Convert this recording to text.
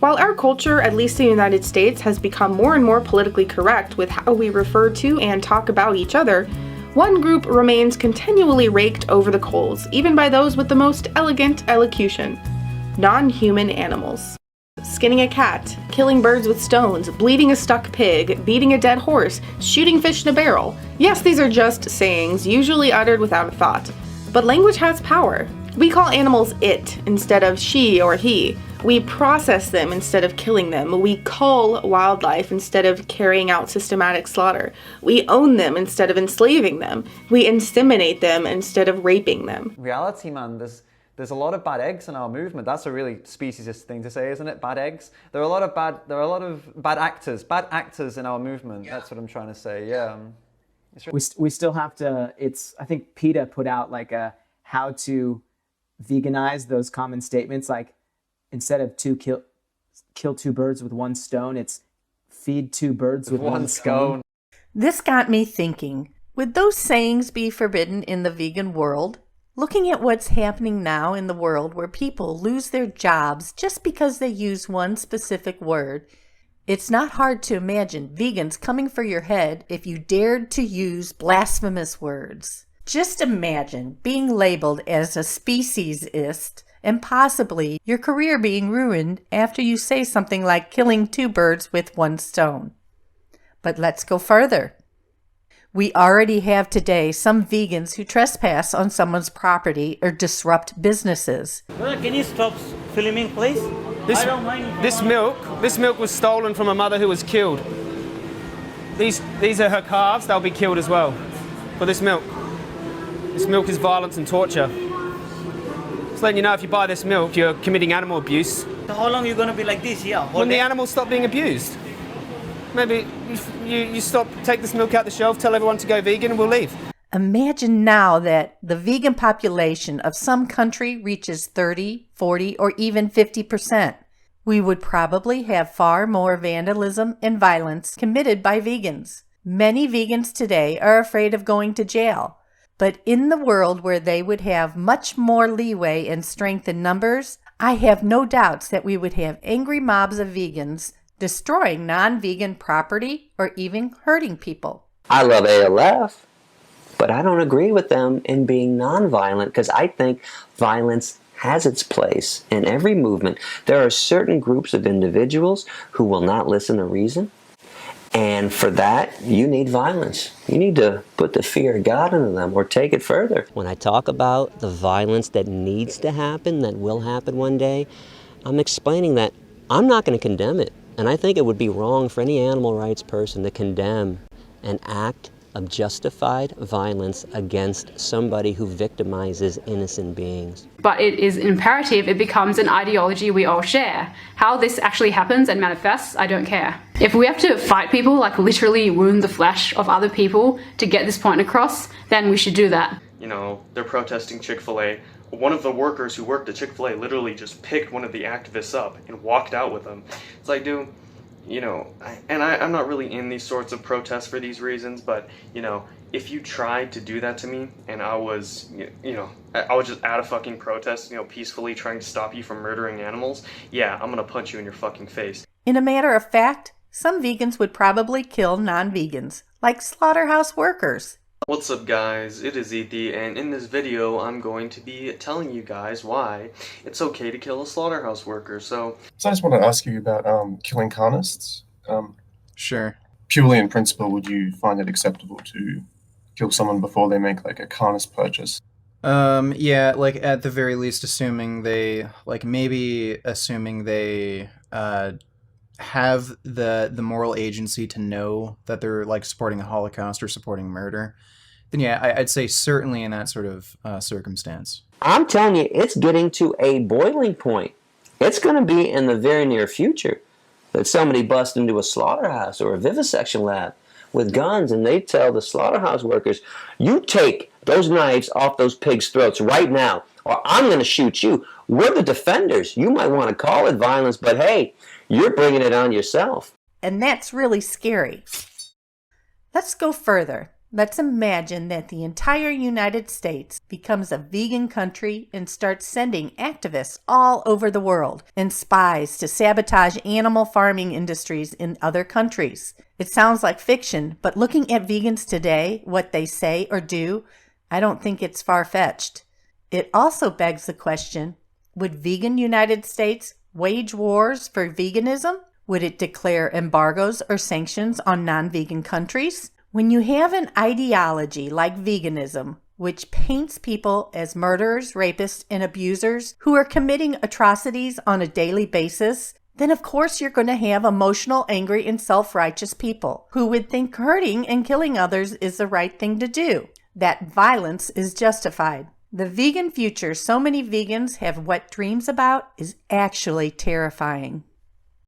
While our culture, at least in the United States, has become more and more politically correct with how we refer to and talk about each other, one group remains continually raked over the coals, even by those with the most elegant elocution: non-human animals. Skinning a cat, killing birds with stones, bleeding a stuck pig, beating a dead horse, shooting fish in a barrel. Yes, these are just sayings, usually uttered without a thought. But language has power. We call animals it instead of she or he. We process them instead of killing them. We cull wildlife instead of carrying out systematic slaughter. We own them instead of enslaving them. We inseminate them instead of raping them. Reality, man, there's a lot of bad eggs in our movement. That's a really speciesist thing to say, isn't it? Bad eggs. There are a lot of bad actors in our movement. Yeah. That's what I'm trying to say. Yeah. We still have to. I think PETA put out like a how to veganize those common statements, like instead of kill two birds with one stone, it's feed two birds with one scone. This got me thinking, would those sayings be forbidden in the vegan world? Looking at what's happening now in the world where people lose their jobs just because they use one specific word, it's not hard to imagine vegans coming for your head if you dared to use blasphemous words. Just imagine being labeled as a speciesist and possibly your career being ruined after you say something like killing two birds with one stone. But let's go further. We already have today some vegans who trespass on someone's property or disrupt businesses. Can you stop filming, please? I don't mind. This milk was stolen from a mother who was killed. These are her calves. They'll be killed as well for this milk. This milk is violence and torture. Just letting you know, if you buy this milk, you're committing animal abuse. So how long are you going to be like this? Yeah. When the animals stop being abused. Maybe you stop, take this milk out the shelf, tell everyone to go vegan, and we'll leave. Imagine now that the vegan population of some country reaches 30, 40, or even 50%. We would probably have far more vandalism and violence committed by vegans. Many vegans today are afraid of going to jail. But in the world where they would have much more leeway and strength in numbers, I have no doubts that we would have angry mobs of vegans destroying non-vegan property or even hurting people. I love ALF, but I don't agree with them in being non-violent because I think violence has its place in every movement. There are certain groups of individuals who will not listen to reason. And for that, you need violence. You need to put the fear of God into them or take it further. When I talk about the violence that needs to happen, that will happen one day, I'm explaining that I'm not going to condemn it. And I think it would be wrong for any animal rights person to condemn an act of justified violence against somebody who victimizes innocent beings. But it is imperative it becomes an ideology we all share. How this actually happens and manifests, I don't care. If we have to fight people, like literally wound the flesh of other people to get this point across, then we should do that. You know, they're protesting Chick-fil-A. One of the workers who worked at Chick-fil-A literally just picked one of the activists up and walked out with them. It's like, dude, you know, I'm not really in these sorts of protests for these reasons, but, you know, if you tried to do that to me and I was, I was just at a fucking protest, peacefully trying to stop you from murdering animals, yeah, I'm gonna punch you in your fucking face. In a matter of fact, some vegans would probably kill non-vegans, like slaughterhouse workers. What's up guys, it is Ethi, and in this video I'm going to be telling you guys why it's okay to kill a slaughterhouse worker. So I just want to ask you about killing carnists. Sure. Purely in principle, would you find it acceptable to kill someone before they make like a carnist purchase? Yeah, like at the very least assuming they have the moral agency to know that they're like supporting a Holocaust or supporting murder, then yeah, I'd say certainly in that sort of circumstance. I'm telling you, it's getting to a boiling point. It's going to be in the very near future that somebody busts into a slaughterhouse or a vivisection lab with guns and they tell the slaughterhouse workers, you take those knives off those pigs' throats right now or I'm going to shoot you. We're the defenders. You might want to call it violence, but hey, you're bringing it on yourself. And that's really scary. Let's go further. Let's imagine that the entire United States becomes a vegan country and starts sending activists all over the world and spies to sabotage animal farming industries in other countries. It sounds like fiction, but looking at vegans today, what they say or do, I don't think it's far-fetched. It also begs the question, would vegan United States wage wars for veganism? Would it declare embargoes or sanctions on non-vegan countries? When you have an ideology like veganism, which paints people as murderers, rapists, and abusers who are committing atrocities on a daily basis, then of course you're going to have emotional, angry, and self-righteous people who would think hurting and killing others is the right thing to do, that violence is justified. The vegan future so many vegans have wet dreams about is actually terrifying.